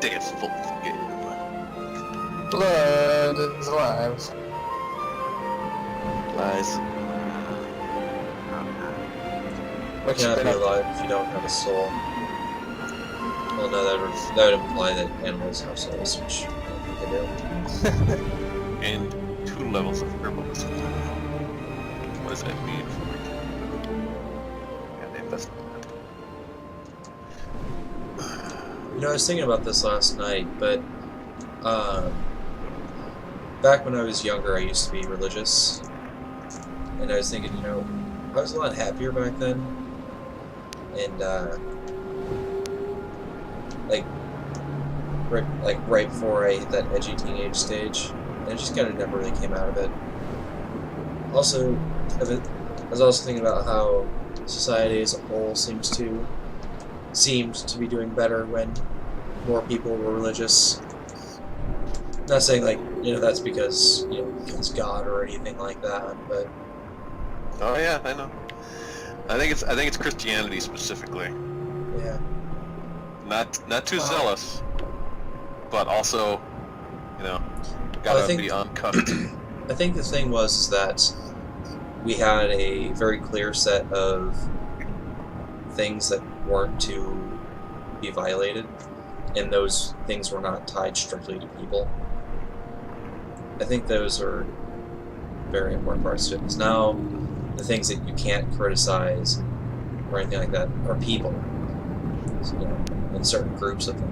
day is full of game. Blood is lives. Lies. You cannot be alive if you don't have a soul. Well, no, that would imply that animals have souls, which I don't think they do. And 2 levels of herbalism. What does that mean for me? Yeah, they invest in You know, I was thinking about this last night, but back when I was younger, I used to be religious, and I was thinking, you know, I was a lot happier back then, and right before I hit that edgy teenage stage, and I just kind of never really came out of it. Also, I was also thinking about how society as a whole seemed to be doing better when more people were religious. Not saying like, you know, that's because, you know, because God or anything like that, but Oh yeah, I know. I think it's Christianity specifically. yeah. Not too zealous, but also, you know, gotta be uncuffed. I think the thing was that we had a very clear set of things that weren't to be violated, and those things were not tied strictly to people. I think those are very important parts to it. Because now, the things that you can't criticize or anything like that are people, so, you know, and certain groups of them.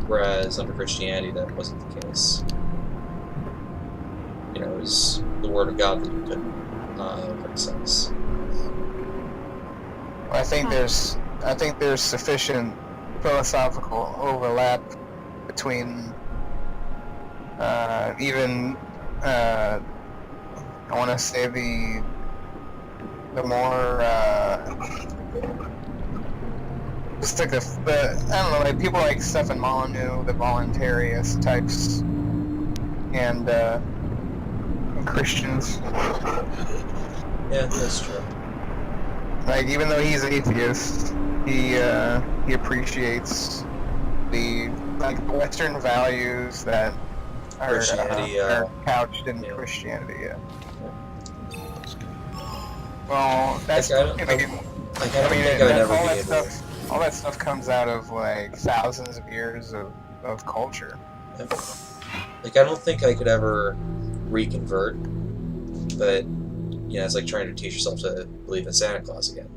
Whereas under Christianity, that wasn't the case. You know, it was the Word of God that you couldn't criticize. I think there's sufficient philosophical overlap between even I want to say the more just like the I don't know, like people like Stefan Molyneux, the voluntarist types, and Christians. Yeah, that's true. Like, even though he's an atheist, he appreciates the Western values that are couched in Christianity. Yeah. Well, that's all that stuff comes out of like thousands of years of culture. Like, I don't think I could ever reconvert, but you know, it's like trying to teach yourself to believe in Santa Claus again,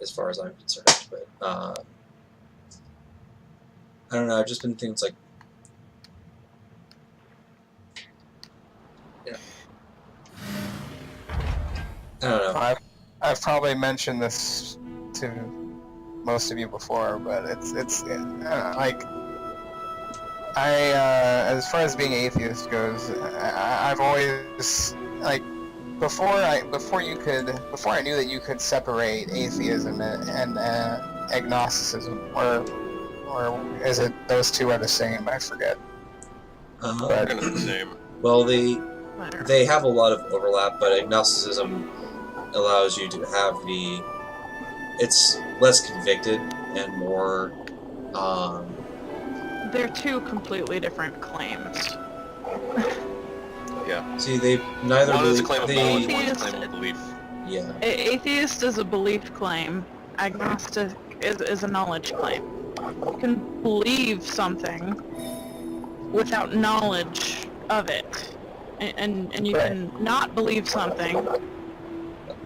as far as I'm concerned. But I don't know. I've just been thinking, it's like, you know, I don't know. I've probably mentioned this to most of you before, but it's like as far as being atheist goes, I've always like before I knew that you could separate atheism and agnosticism, or is it those two are the same? I forget. They're kind of the same. Well, they have a lot of overlap, but agnosticism allows you to have it's less convicted and more. They're two completely different claims. Yeah. See, they neither one believe. is a claim of knowledge, one is a claim of belief. Yeah. Atheist is a belief claim. Agnostic is a knowledge claim. You can believe something without knowledge of it, and you can not believe something,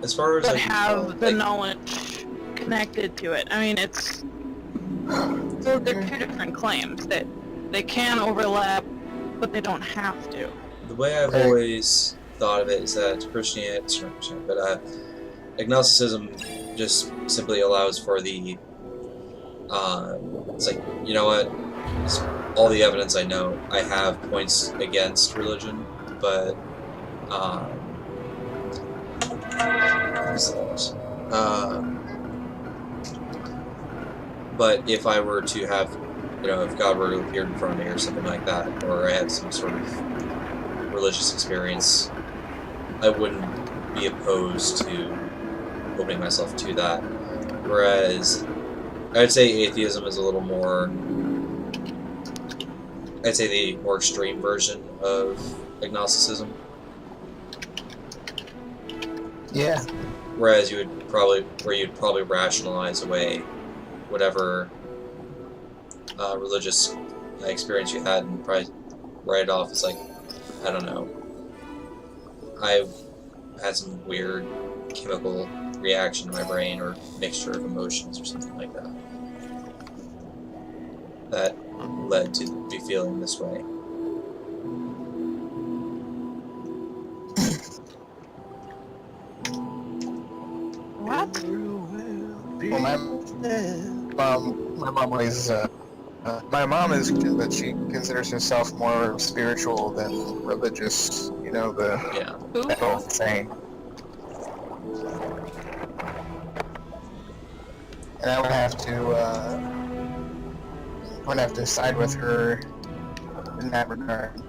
As far as but have the knowledge connected to it. I mean, they're two different claims that they can overlap, but they don't have to. The way I've always thought of it is that agnosticism just simply allows for the. It's like, you know what? It's all the evidence I know, I have points against religion, but but if I were to have, you know, if God were to appear in front of me or something like that, or I had some sort of religious experience, I wouldn't be opposed to opening myself to that. Whereas I'd say atheism is a little more. I'd say the more extreme version of agnosticism. Yeah. Whereas you'd probably rationalize away whatever religious experience you had and probably write it off as like, I don't know, I've had some weird chemical reaction in my brain or mixture of emotions or something like that that led to me feeling this way. What? Well, my mom always, my mom is, but she considers herself more spiritual than religious. You know, Yeah. that whole saying. And I would have to side with her in that regard.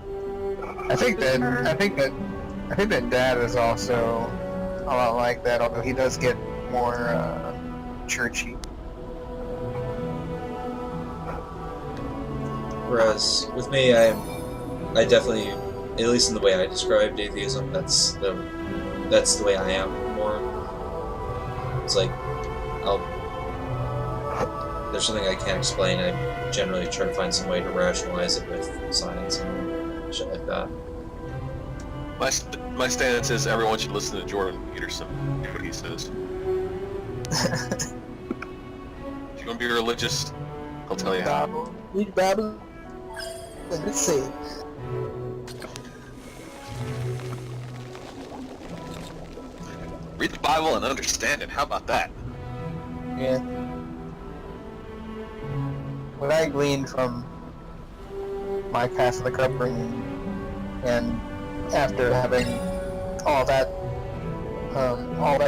I think that Dad is also a lot like that, although he does get more churchy. Whereas with me, I definitely, at least in the way I described atheism, that's the way I am more. It's like there's something I can't explain. I generally try to find some way to rationalize it with science and shit like that. My stance is everyone should listen to Jordan Peterson, do what he says. If you want to be religious, he'll tell you how. Read the Bible. Let's see. Read the Bible and understand it. How about that? Yeah. What I gleaned from my Catholic upbringing, and after having all that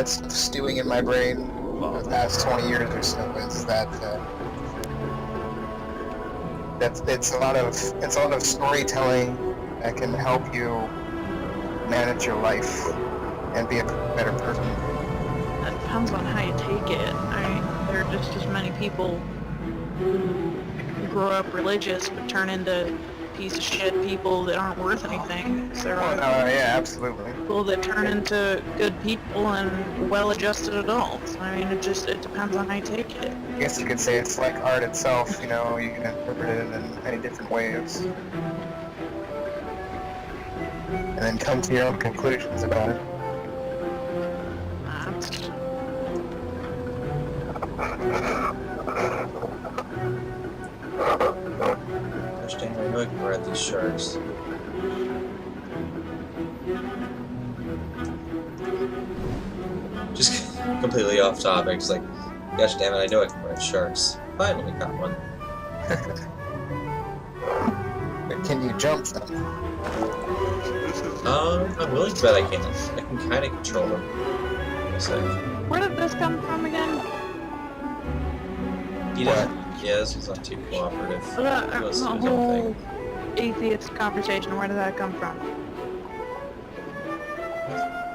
stuff stewing in my brain for the past 20 years or so, is that it's a lot of storytelling that can help you manage your life and be a better person. That depends on how you take it. I mean, there are just as many people who grow up religious but turn into piece of shit people that aren't worth anything. So there are Yeah, absolutely. people that turn into good people and well-adjusted adults. I mean, it depends on how you take it. I guess you could say it's like art itself, you know, you can interpret it in many different ways. And then come to your own conclusions about it. That's Gosh dang, I know I can grab these sharks. Just completely off topic, just like, gosh damn it, I know I can ride sharks. Finally got one. But can you jump them? I'm willing to bet I can. I can kind of control them. So, Where did this come from again? you know, yeah, this was not too cooperative. He wants to The do his own whole thing. atheist conversation, where did that come from?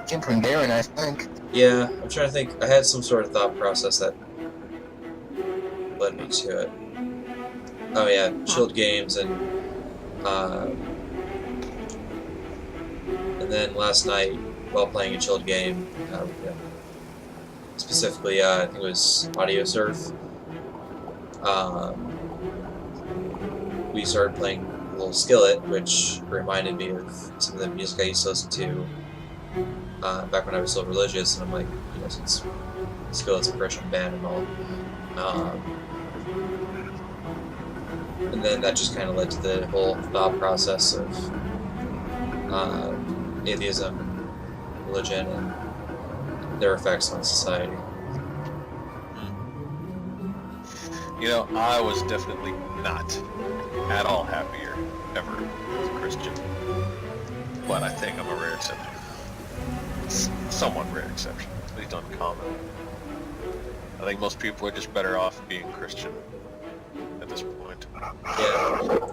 Came from Darren, I think. Yeah, I'm trying to think. I had some sort of thought process that led me to it. Oh yeah, chilled games and then last night while playing a chilled game, specifically I think it was Audio Surf. We started playing a little Skillet, which reminded me of some of the music I used to listen to back when I was still religious, and I'm like, you know, since Skillet's a Christian band and all. And then that just kind of led to the whole thought process of atheism and religion and their effects on society. You know, I was definitely not at all happier ever as a Christian. But I think I'm a rare exception. Somewhat rare exception, at least uncommon. I think most people are just better off being Christian at this point. Yeah,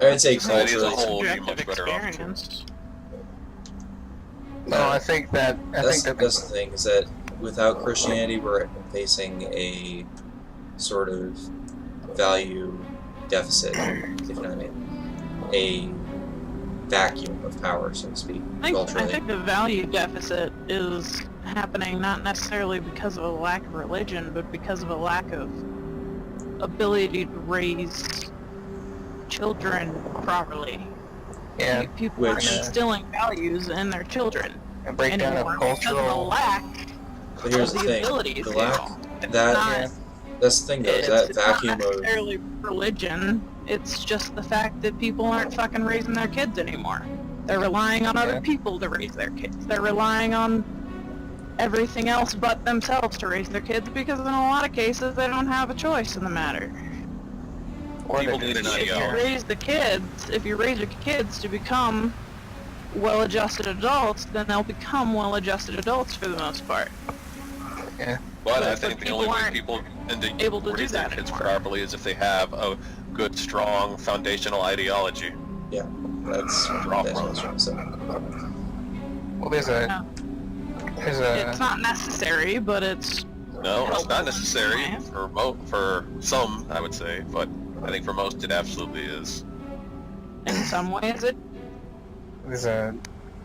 I'd say Society as a culturally. whole would be Subjective much better off. experience. No, I think that That's the thing, is that without Christianity, we're facing a sort of value deficit, if you know what I mean. A vacuum of power, so to speak, I culturally. think the value deficit is happening not necessarily because of a lack of religion, but because of a lack of ability to raise children properly. Yeah, People aren't Which- instilling values in their children a breakdown of anymore because of a cultural. lack But here's of the the thing, abilities. the lack, It's that, not, that's the thing though, is it's that vacuum not of, necessarily religion. It's just the fact that people aren't fucking raising their kids anymore. They're relying on other Yeah. people to raise their kids. They're relying on everything else but themselves to raise their kids because in a lot of cases they don't have a choice in the matter. Or People they need an just- If you ideology. if you raise your kids to become well-adjusted adults, then they'll become well-adjusted adults for the most part. But I But think the people only way aren't people end up able to do raise their that kids anymore. properly is if they have a good, strong, foundational ideology. that's what I was trying to say. Well, there's a. It's not necessary, but it's No, it's not Helpful. necessary for some, I would say, but I think for most it absolutely is. in some ways it There's a.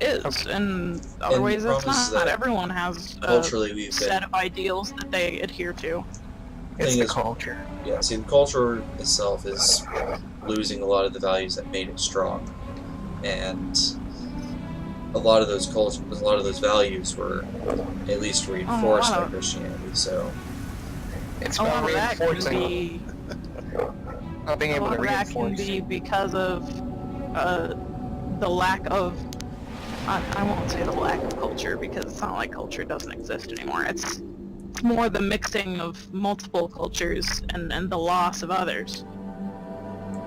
is, in other And ways the it's problem is not. that Everyone has a Culturally, we've set been, of ideals that they adhere to. It's Thing the is- culture. yeah, see, the culture itself is losing a lot of the values that made it strong. And a lot of those values were at least reinforced by of- Christianity, so It's A lot about of that can reinforcing. be Not being a able lot to of that can reinforce. be because of the lack of I won't say the lack of culture because it's not like culture doesn't exist anymore. It's more the mixing of multiple cultures and the loss of others.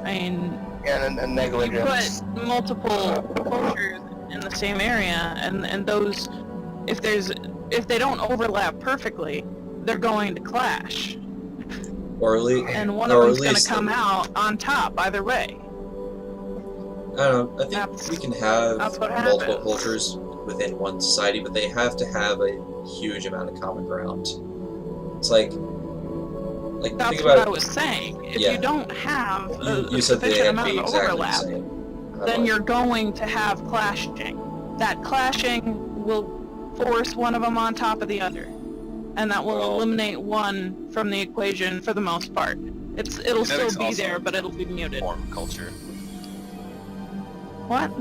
I mean, And you negligence. put multiple cultures in the same area, and those, if they don't overlap perfectly, they're going to clash, or at least, and one or of at them's going to least, come out on top either way. I don't know, I think That's- we can have that's what multiple happens. cultures within one society, but they have to have a huge amount of common ground. It's like That's think what about I was saying. If Yeah. you don't have you a said they sufficient had to amount be of exactly the overlap, same. then you're going to have clashing. That clashing will force one of them on top of the other, and that will Well- eliminate one from the equation for the most part. It'll still Genetics be also there, but it'll be muted. Inform culture. What?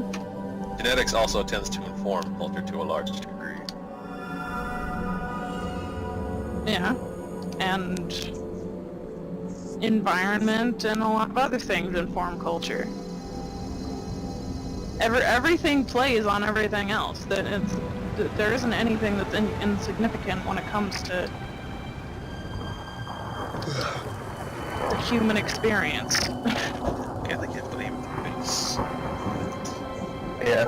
Genetics also tends to inform culture to a large degree. Yeah, and environment and a lot of other things inform culture. Everything plays on everything else. There isn't anything that's insignificant when it comes to the human experience. I can't believe it's... Yeah.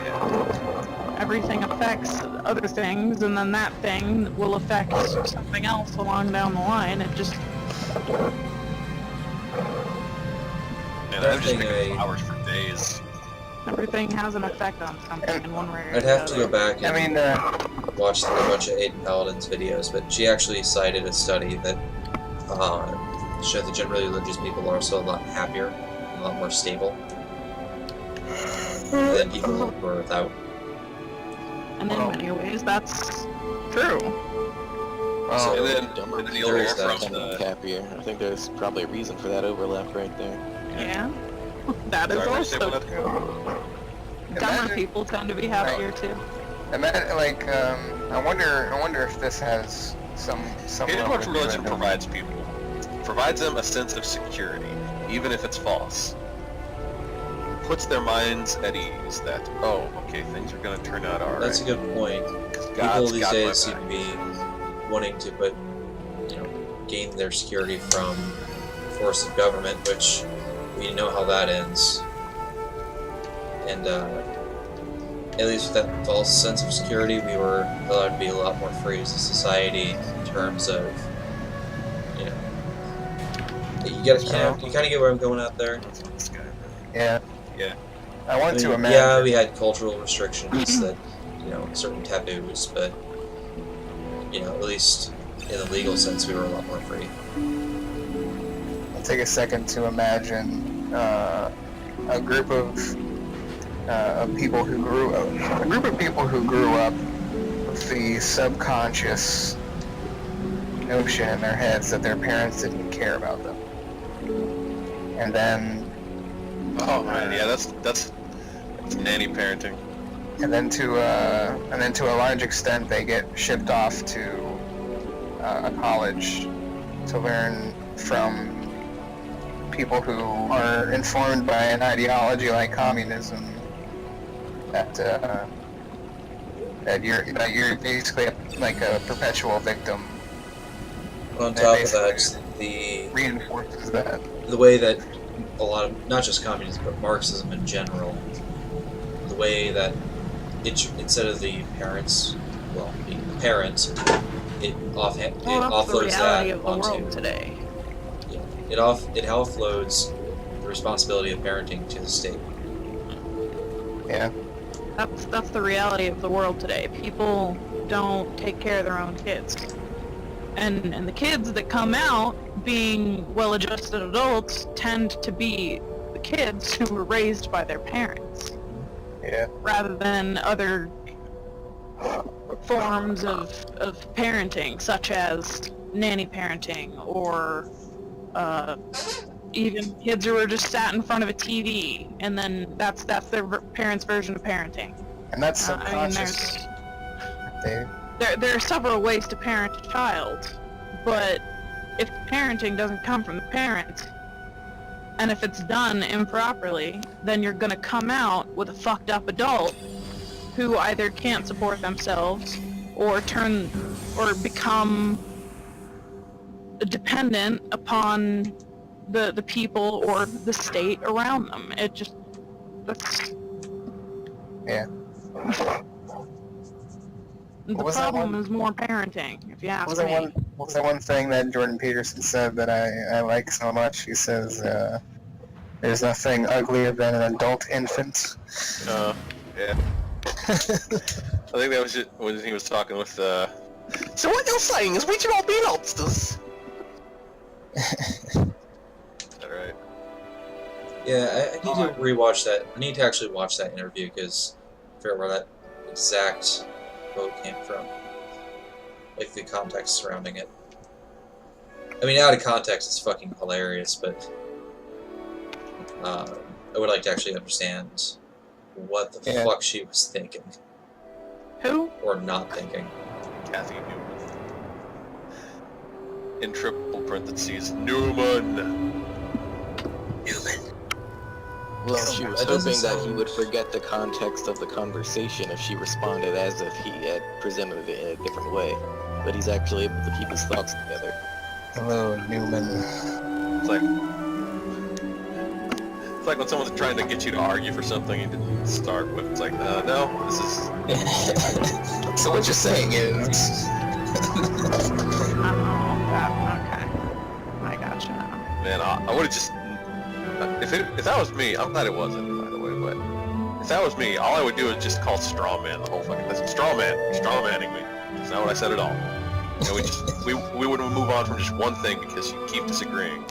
Yeah. Everything affects other things, and then that thing will affect something else along down the line. It just And I've just Everything been I- flowers for days. everything has an effect on something in one way or I'd have to another. go back I and mean, watch a bunch of Aiden Paladin's videos, but she actually cited a study that showed that generally religious people are also a lot happier, a lot more stable than people who are without. And in many ways, that's true. well, And then you'll There hear is that. from the... happier. I think there's probably a reason for that overlap right there. Yeah. That is Sorry, what did you say also about that? true. Dumber Imagine- people tend to be happier too. like, I wonder if this has some Here's level what of religion random- provides people. Provides them a sense of security, even if it's false. Puts their minds at ease that, oh, okay, things are going to turn out alright. That's a good point. People God's these got my days seem back. to be wanting to gain their security from force of government, which we know how that ends. And at least with that false sense of security, we were allowed to be a lot more free as a society in terms of, you kind of get where I'm going out there. This guy, Yeah. Yeah. I want to imagine. Yeah, we had cultural restrictions that, certain taboos, but, at least in the legal sense, we were a lot more free. I'll take a second to imagine a group of people who grew up, with the subconscious notion in their heads that their parents didn't care about them, and then Oh man, yeah, that's nanny parenting. and then to a large extent they get shipped off to a college to learn from people who are informed by an ideology like communism that you're basically like a perpetual victim. On That top of basically that, the reinforces that. way that a lot of, not just communism, but Marxism in general, the way that instead of the parents, well, being the parents, it Well, that's the offloads reality that of the onto, world today. yeah, it offloads the responsibility of parenting to the state. Yeah. That's the reality of the world today. People don't take care of their own kids. And the kids that come out being well-adjusted adults tend to be the kids who were raised by their parents, Yeah. rather than other forms of parenting, such as nanny parenting, or even kids who are just sat in front of a TV, and then that's their parents' version of parenting. And that's I mean, subconscious. there are several ways to parent a child, but if parenting doesn't come from the parent, and if it's done improperly, then you're gonna come out with a fucked up adult who either can't support themselves or become dependent upon the people or the state around them. That's Yeah. the What was that problem one? is more parenting, if you ask What me. was that one thing that Jordan Peterson said that I like so much? He says, there's nothing uglier than an adult infant. Yeah. I think that was it when he was talking with. So what you're saying is we should all be lobsters. Is that right? Yeah, I need to rewatch that. I need to actually watch that interview because I forget where that exact quote came from. Like the context surrounding it. I mean, out of context, it's fucking hilarious, but I would like to actually understand what the fuck she was thinking. Who? Or not thinking. Kathy Newman. In triple parentheses, Newman. Well, she was That doesn't hoping that he sound- would forget the context of the conversation if she responded as if he had presented it in a different way. But he's actually able to keep his thoughts together. Hello, Newman. It's like when someone's trying to get you to argue for something you didn't start with. It's like, no, this is... So what you're saying is... Okay. I gotcha now. Man, I would have just... If that was me, I'm glad it wasn't, by the way, but... If that was me, all I would do is just call straw man the whole fucking... That's straw manning me. That's not what I said at all. And we would move on from just one thing because you keep disagreeing.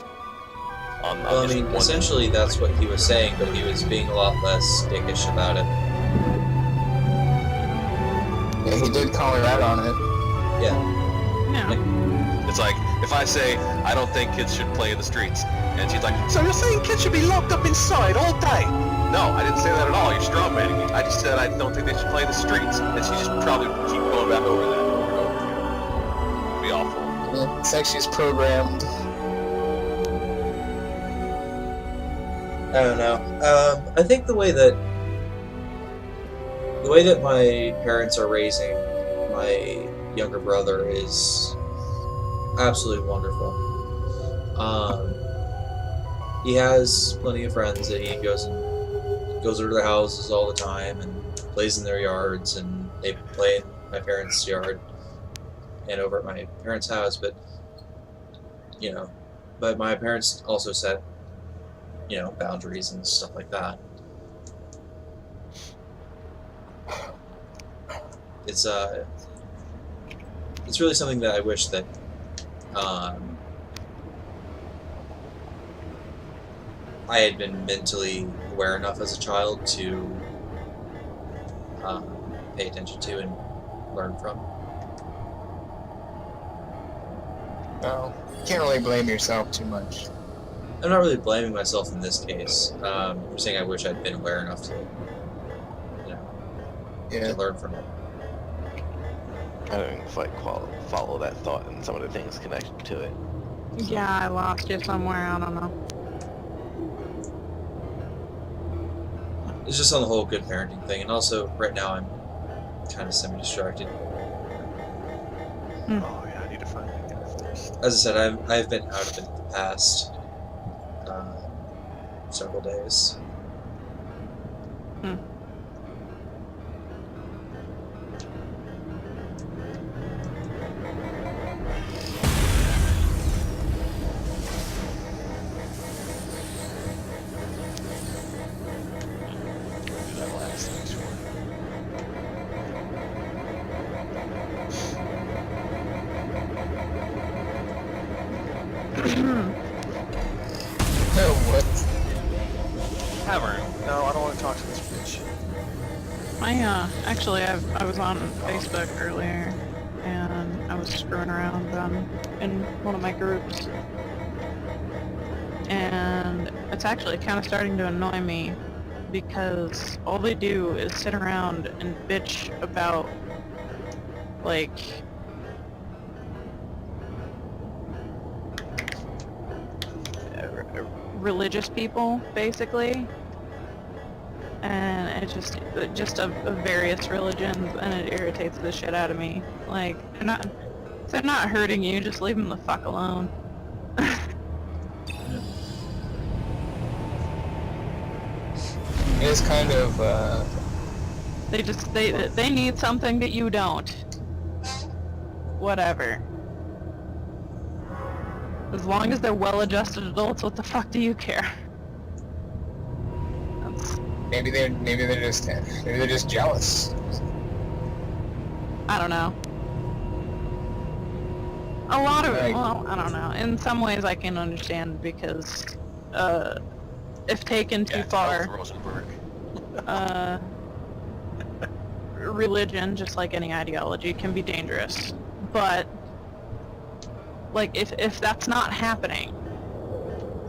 Well, I mean, essentially that's what he was saying, but he was being a lot less dickish about it. Yeah, he did call her out on it. Yeah. Yeah. It's like, if I say, I don't think kids should play in the streets, and she's like, so you're saying kids should be locked up inside all day? No, I didn't say that at all, you're strawmanning me. I just said I don't think they should play in the streets, and she just probably keep going back over that over and over again. It'd be awful. Yeah, sex is programmed. I don't know. I think the way that my parents are raising my younger brother is absolutely wonderful. He has plenty of friends that he goes over to their houses all the time and plays in their yards, and they play in my parents' yard and over at my parents' house. But but my parents also set boundaries and stuff like that. It's really something that I wish that I had been mentally aware enough as a child to pay attention to and learn from. Well, can't really blame yourself too much. I'm not really blaming myself in this case. I'm saying I wish I'd been aware enough to, Yeah. to learn from it. I don't even quite follow that thought and some of the things connected to it. Yeah, I lost you somewhere. I don't know. It's just on the whole good parenting thing, and also right now I'm kind of semi-distracted. Oh yeah, I need to find that guy first. As I said, I've been out of it the past several days. Do that last next one. No, what? Tavern. No, I don't want to talk to this bitch. Actually, I was on Facebook earlier, and I was screwing around in one of my groups, and it's actually kind of starting to annoy me because all they do is sit around and bitch about, like, religious people, basically. And it's just of various religions, and it irritates the shit out of me. Like, they're not hurting you, just leave them the fuck alone. It is kind of, They need something that you don't. Whatever. As long as they're well-adjusted adults, what the fuck do you care? maybe they're just jealous. I don't know. A lot of Right. well, I don't know. In some ways, I can understand because, if taken too far, Rosenberg. religion, just like any ideology, can be dangerous. But, like, if that's not happening,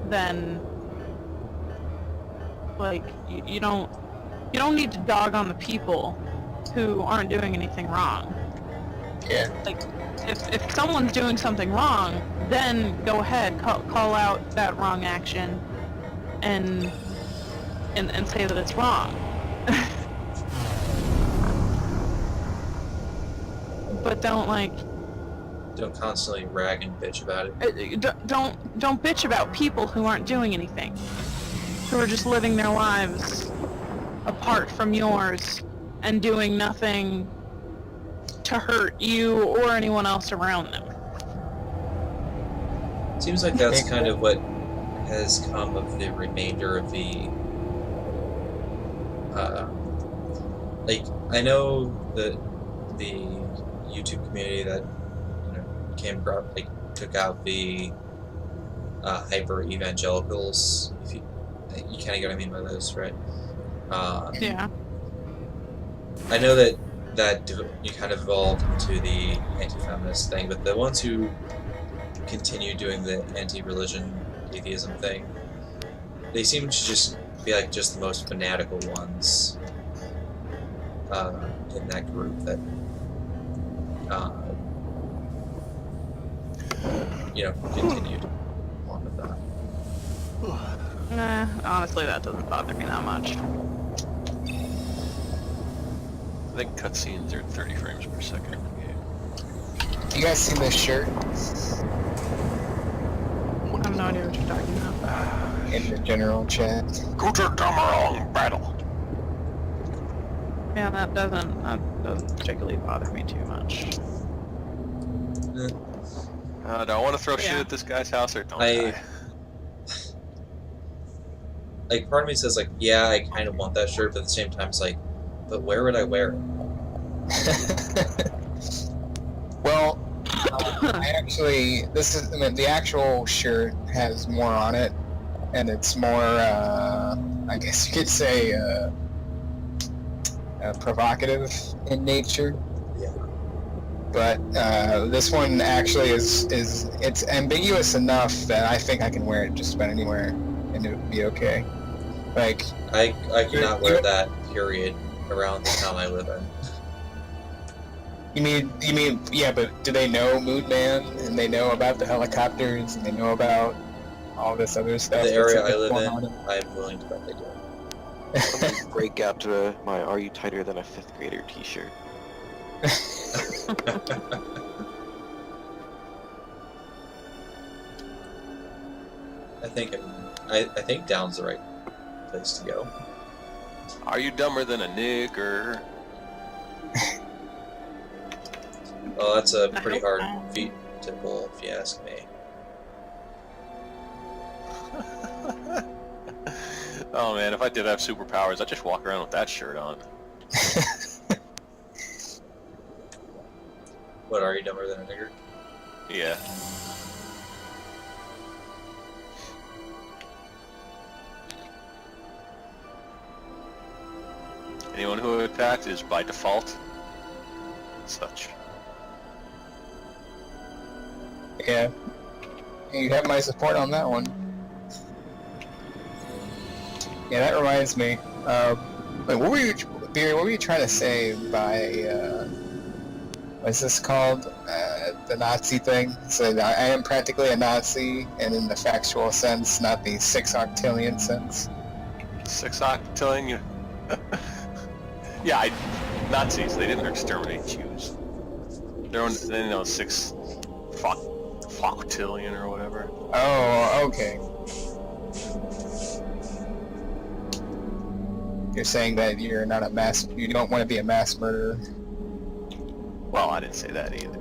then, like, you don't need to dog on the people who aren't doing anything wrong. Yeah. Like, if someone's doing something wrong, then go ahead, call out that wrong action, and say that it's wrong. But don't constantly rag and bitch about it. don't bitch about people who aren't doing anything, who are just living their lives apart from yours and doing nothing to hurt you or anyone else around them. Seems like that's kind of what has come of the remainder of the like, I know that the YouTube community that took out the hyper evangelicals. If you kind of get what I mean by those, right? Yeah. I know that you kind of evolved into the anti-feminist thing, but the ones who continue doing the anti-religion atheism thing, they seem to just be like just the most fanatical ones in that group that continued on with that. Nah, honestly, that doesn't bother me that much. I think cutscenes are 30 frames per second in the game. You guys seen this shirt I have no idea what you're talking about. in the general chat? Guter Damarong battle. Yeah, that doesn't particularly bother me too much. Do I want to throw shit Yeah. at this guy's house or don't I- I? Like, part of me says, like, yeah, I kind of want that shirt, but at the same time, it's like, but where would I wear it? Well, I actually, I mean, the actual shirt has more on it, and it's more, I guess you could say, provocative in nature. Yeah. But this one actually it's ambiguous enough that I think I can wear it just about anywhere, and it would be okay. Like, I cannot wear that, period, around the town I live in. you mean, yeah, but do they know Moon Man, and they know about the helicopters, and they know about all this other stuff? The area that's I live going in, on? I'm willing to bet they do. Let me break out to my "Are you tighter than a fifth grader" T-shirt. I think down's the right place to go. Are you dumber than a nigger? Well, that's a I pretty hope hard not. feat to pull, if you ask me. Oh man, if I did have superpowers, I'd just walk around with that shirt on. What, are you dumber than a nigger? Yeah. Anyone who attacked is by default such. Yeah, you have my support on that one. Yeah, that reminds me. Wait, what were you, Beery? What were you trying to say by what's this called? The Nazi thing. So I am practically a Nazi, and in the factual sense, not the 6 octillion sense. 6 octillion? Yeah, Nazis, they didn't exterminate Jews. They know 6 octillion or whatever. Oh, okay. You're saying that you're not a mass. You don't want to be a mass murderer. Well, I didn't say that either.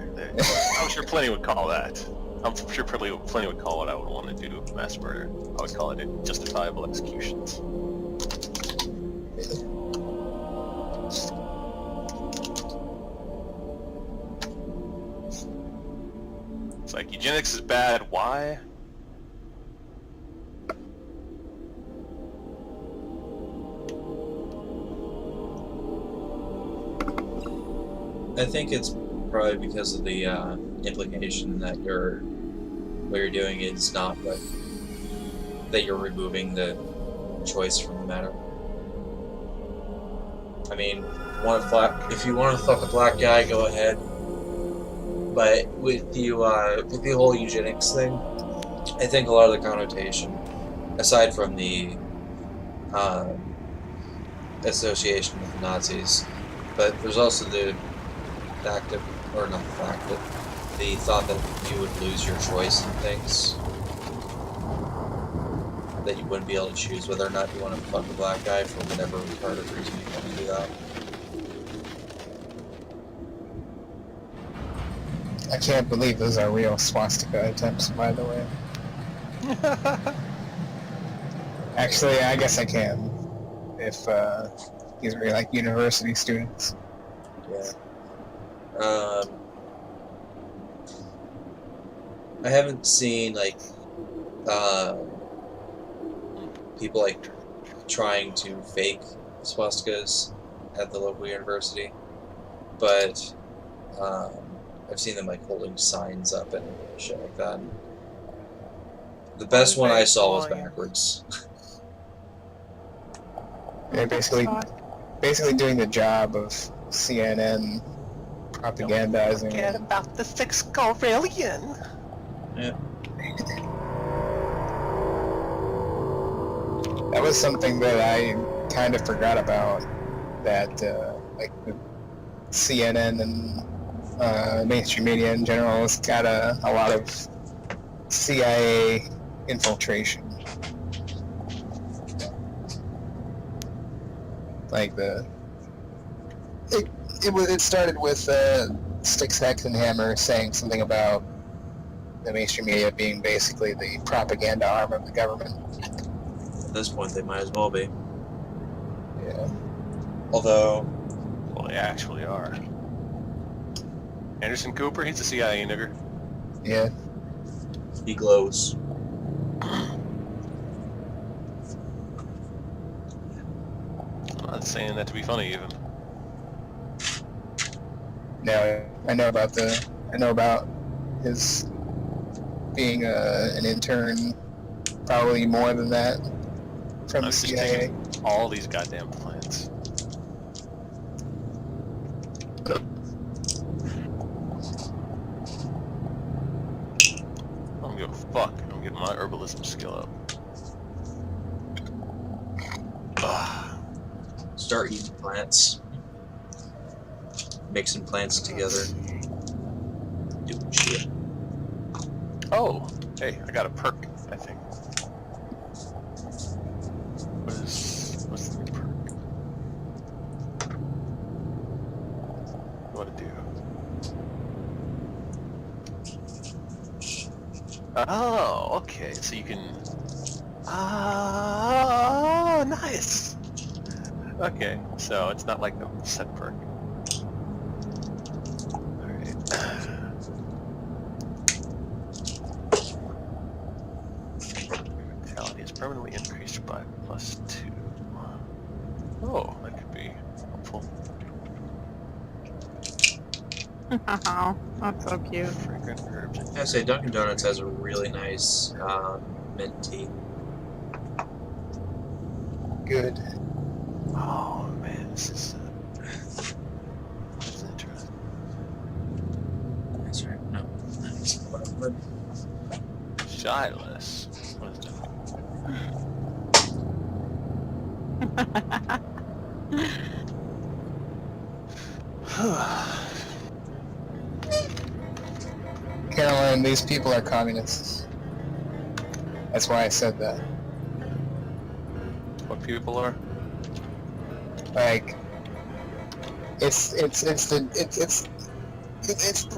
I'm sure plenty would call that. I'm sure plenty would call what I would want to do mass murder. I would call it justifiable executions. It's like, eugenics is bad, why? I think it's probably because of the implication that what you're doing is not that you're removing the choice from the matter. I mean, if you want to fuck a black guy, go ahead. But with the whole eugenics thing, I think a lot of the connotation, aside from the association with the Nazis, but there's also the thought that you would lose your choice in things, that you wouldn't be able to choose whether or not you want to fuck a black guy for whatever retarded reason you want to do that. I can't believe those are real swastika attempts, by the way. Actually, I guess I can, if these were like university students. Yeah. I haven't seen people trying to fake swastikas at the local university, but I've seen them holding signs up and shit like that. The best one I saw was backwards. They're basically doing the job of CNN propagandizing. Forget about the 6 Corellian. Yeah. That was something that I kind of forgot about. That the CNN and mainstream media in general has got a lot of CIA infiltration. It started with Sticks, Hex, and Hammer saying something about the mainstream media being basically the propaganda arm of the government. At this point, they might as well be. Yeah. Although, Well, they actually are. Anderson Cooper, he's a CIA nigger. Yeah. He glows. I'm not saying that to be funny, even. Now I know about his being an intern, probably more than that from I'm the just CIA. taking all these goddamn plants. I don't give a fuck. I'm getting my herbalism skill up. Ugh. Start eating plants. Mixing plants together. Doing shit. Oh, hey, I got a perk, I think. What's the new perk? What to do? Oh, okay, so you can... Oh, nice! Okay, so it's not like a set perk. Alright. Vitality is permanently increased by +2. Oh, that could be helpful. Oh, that's so cute. Fragrant herbs. I say Dunkin' Donuts has a really nice mint tea. Good. Oh man, this is interesting. That's right. No. That's what Shyless. What is that? Caroline, these people are communists. That's why I said that. What people are? Like, it's the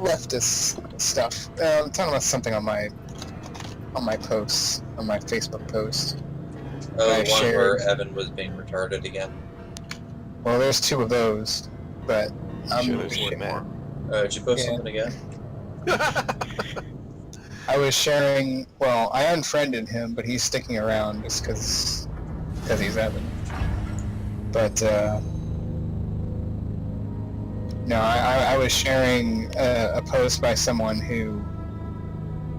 leftist stuff. I'm talking about something on my posts, on my Facebook post. Oh, I the one shared. where Evan was being retarded again. Well, there's 2 of those, but Sure, I'm there's one more. Did you post Yeah. something again? I was sharing. Well, I unfriended him, but he's sticking around just because he's Evan. But no, I was sharing a post by someone who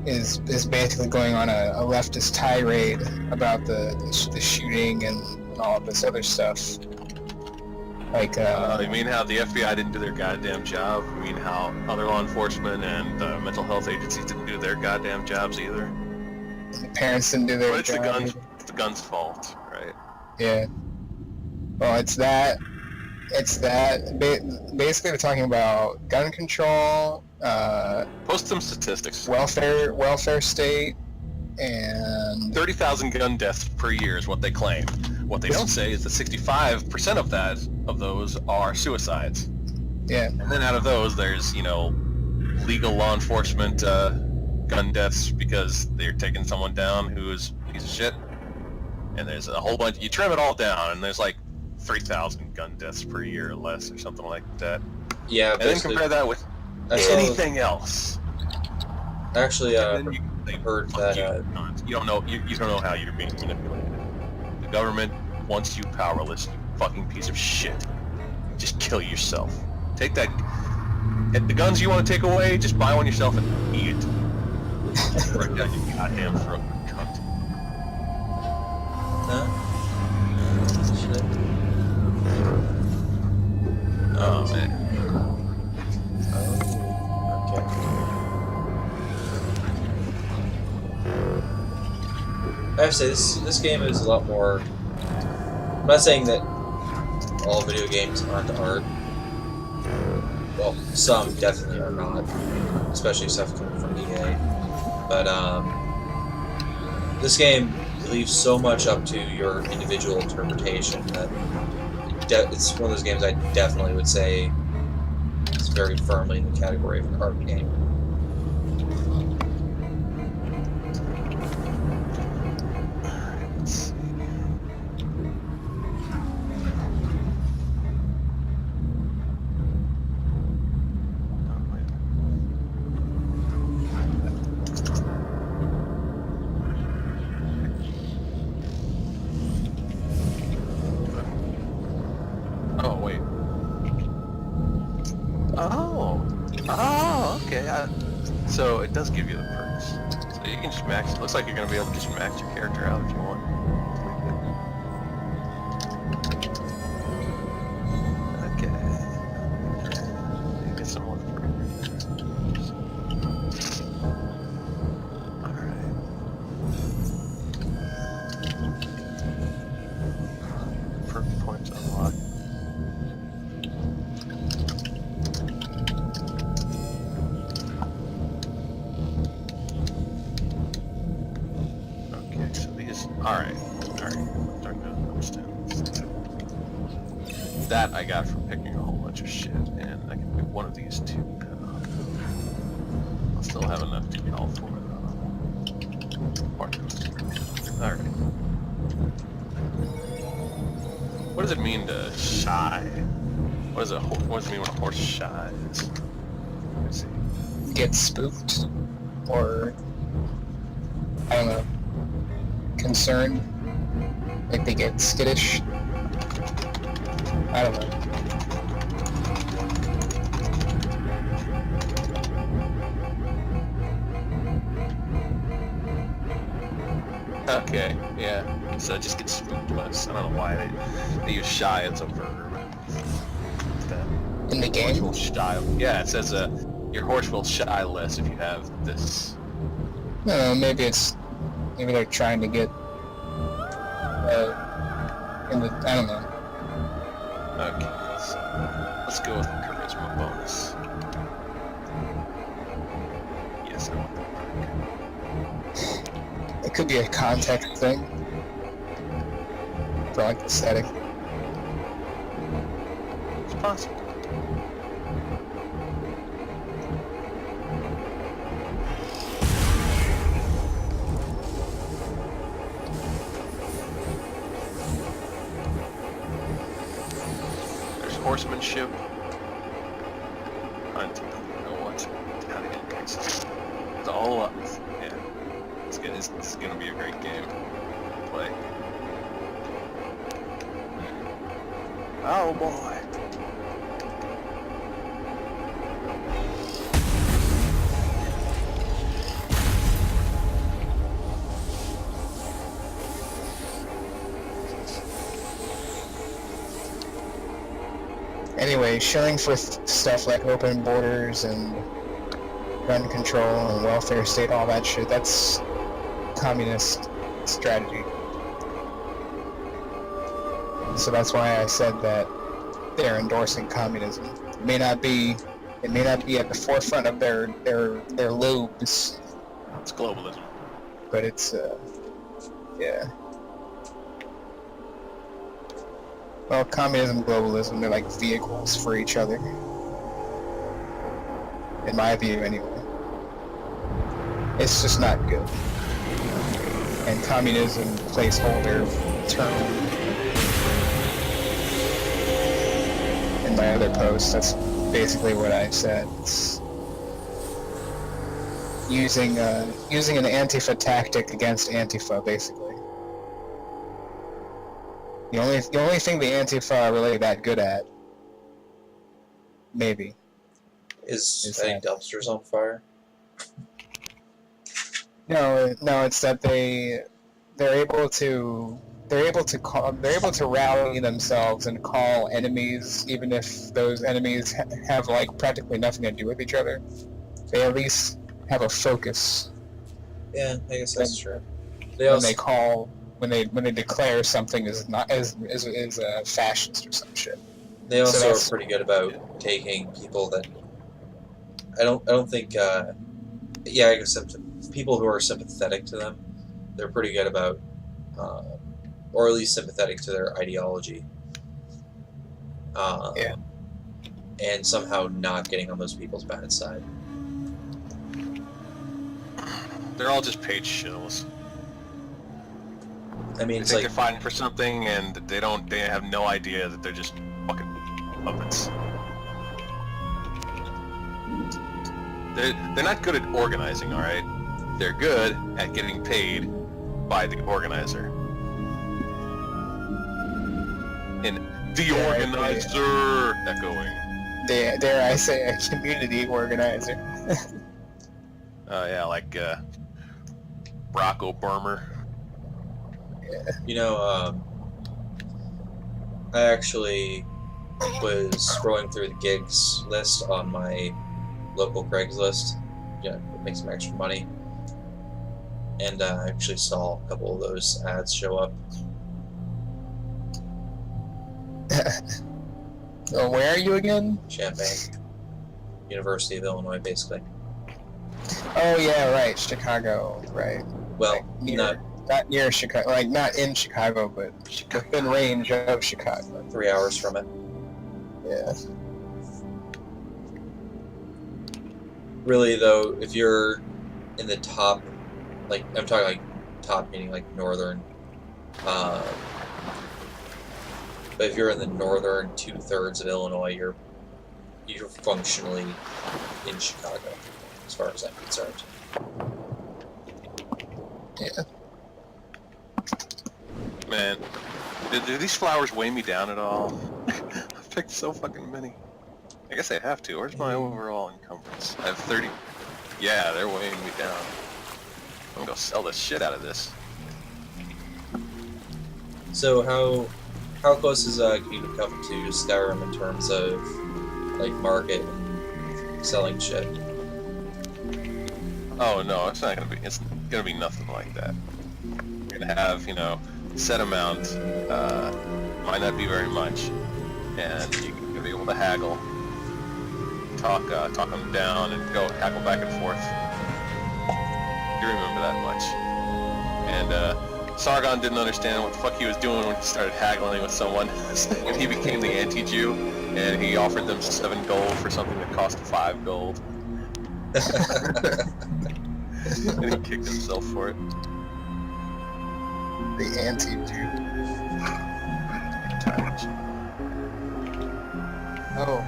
is basically going on a leftist tirade about the shooting and all of this other stuff. Like, You mean how the FBI didn't do their goddamn job? You mean how other law enforcement and mental health agencies didn't do their goddamn jobs either? the parents didn't do their But it's the job gun's, either. it's the gun's fault, right? Yeah. Well, it's that. Basically, we're talking about gun control, Post some statistics. welfare state, and 30,000 gun deaths per year is what they claim. What they don't say is that 65% of those are suicides. yeah, And then out of those, there's, legal law enforcement gun deaths because they're taking someone down who's a piece of shit. And there's a whole bunch, you trim it all down, and there's like 3,000 gun deaths per year or less or something like that. Yeah, And then basically. compare that with I saw- anything else. Actually, And then they heard fuck that, you don't know you don't know how you're being manipulated. The government wants you powerless, you fucking piece of shit. Just kill yourself. Take that. The guns you want to take away, just buy one yourself and eat it. Right down your goddamn throat, you cunt. Huh? Shit. Oh man. Oh, okay. I have to say, this game is a lot more... I'm not saying that all video games aren't art. Well, some definitely are not, especially stuff coming from EA. But this game leaves so much up to your individual interpretation that it's one of those games I definitely would say is very firmly in the category of an art game. Okay, so it does give you the perks. So you can just max. It looks like you're gonna be able to just max your character out if you want. Okay. Get some more. All right. Perk points unlocked. Okay, so these. All right. Starting to understand. That I got from picking a whole bunch of shit, and I can pick one of these two now. I'll still have enough to get all four of them. Alright. What does it mean to shy? What does it mean when a horse shies? Let's see. Get spooked, or I don't know, concerned, like they get skittish. I don't know. Okay, yeah. So it just gets spooked less. I don't know why they use shy as a verb. That In the horse game? will shy. Yeah, it says your horse will shy less if you have this. No, maybe they're trying to get I don't know. Okay, let's go with the charisma bonus. Yes, I want that perk. It could be a context thing for like aesthetic. It's possible. There's horsemanship. I don't know how to get next. It's all up. Yeah. It's good. This is gonna be a great game to play. Oh boy. Anyway, shilling for stuff like open borders and gun control and welfare state, all that shit, that's communist strategy. So that's why I said that they're endorsing communism. It may not be at the forefront of their lobes, It's globalism. but it's yeah. Well, communism, globalism, they're like vehicles for each other. In my view, anyway. It's just not good. And communism placeholder term. In my other post, that's basically what I said. It's using an Antifa tactic against Antifa, basically. The only thing the Antifa are really that good at, maybe, Is that- setting dumpsters on fire? No, it's that they're able to rally themselves and call enemies, even if those enemies have like practically nothing to do with each other. They at least have a focus Yeah, I guess that's true. when they declare something is fascist or some shit. They also are that's- pretty good about taking people that I don't think I guess people who are sympathetic to them, they're pretty good about or at least sympathetic to their ideology. Yeah. And somehow not getting on those people's bad side. They're all just paid shills. I mean, They it's think like they're fighting for something, and they have no idea that they're just fucking puppets. They're not good at organizing, all right? They're good at getting paid by the organizer. And the Yeah, organizer echoing. Dare I say a community organizer. Oh yeah, like Barack Obama. You know, I actually was scrolling through the gigs list on my local Craigslist. Yeah, make some extra money. And I actually saw a couple of those ads show up. So where are you again? Champaign, University of Illinois, basically. Oh yeah, right, Chicago, right. Well, Like, not near Chicago, like not in Chicago, but within range of Chicago. 3 hours from it. Yeah. Really, though, if you're in the top, like, I'm talking like top meaning like northern, but if you're in the northern 2/3 of Illinois, you're functionally in Chicago, as far as I'm concerned. Yeah. Man, do these flowers weigh me down at all? I've picked so fucking many. I guess I have to. Where's my overall encumbrance? I have 30. Yeah, they're weighing me down. I'm gonna go sell the shit out of this. So how close is Kingdom Come to Skyrim in terms of like market and selling shit? Oh no, it's not gonna be. It's gonna be nothing like that. You're gonna have, you know, set amount. Might not be very much, and you're gonna be able to haggle, talk them down, and go haggle back and forth. You remember that much. And Sargon didn't understand what the fuck he was doing when he started haggling with someone, when he became the anti-Jew, and he offered them 7 gold for something that cost 5 gold. And he kicked himself for it. The anti-Jew. Oh.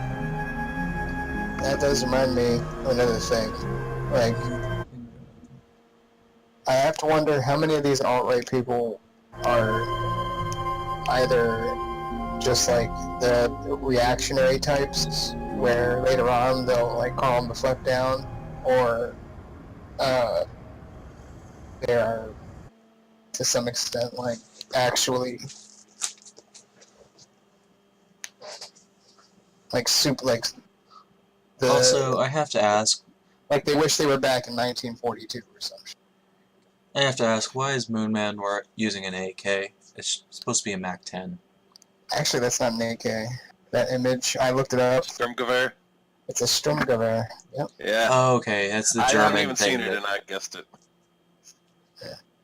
That does remind me of another thing. Like, I have to wonder how many of these alt-right people are either just like the reactionary types, where later on they'll like call them the fuck down, or they are to some extent like actually like the Also, I have to ask. like they wish they were back in 1942 or something. I have to ask, why is Moonman using an AK? It's supposed to be a MAC-10. Actually, that's not an AK. That image, I looked it up. Sturmgewehr? It's a Sturmgewehr. Yep. Yeah. Oh, okay, that's the I German haven't even thing. seen it and I guessed it.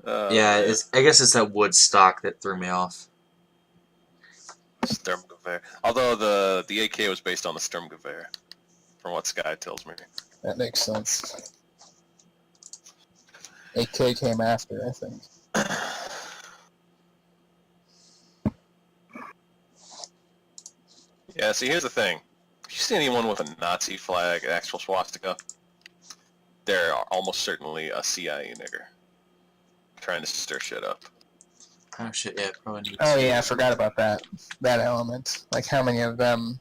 Yeah, I guess it's that wood stock that threw me off. Sturmgewehr. Although the AK was based on the Sturmgewehr, from what Sky tells me. That makes sense. AK came after, I think. Yeah, see, here's the thing. If you see anyone with a Nazi flag, an actual swastika, they're almost certainly a CIA nigger. Trying to stir shit up. Oh shit, yeah, probably needs Oh yeah, I forgot about that element. Like how many of them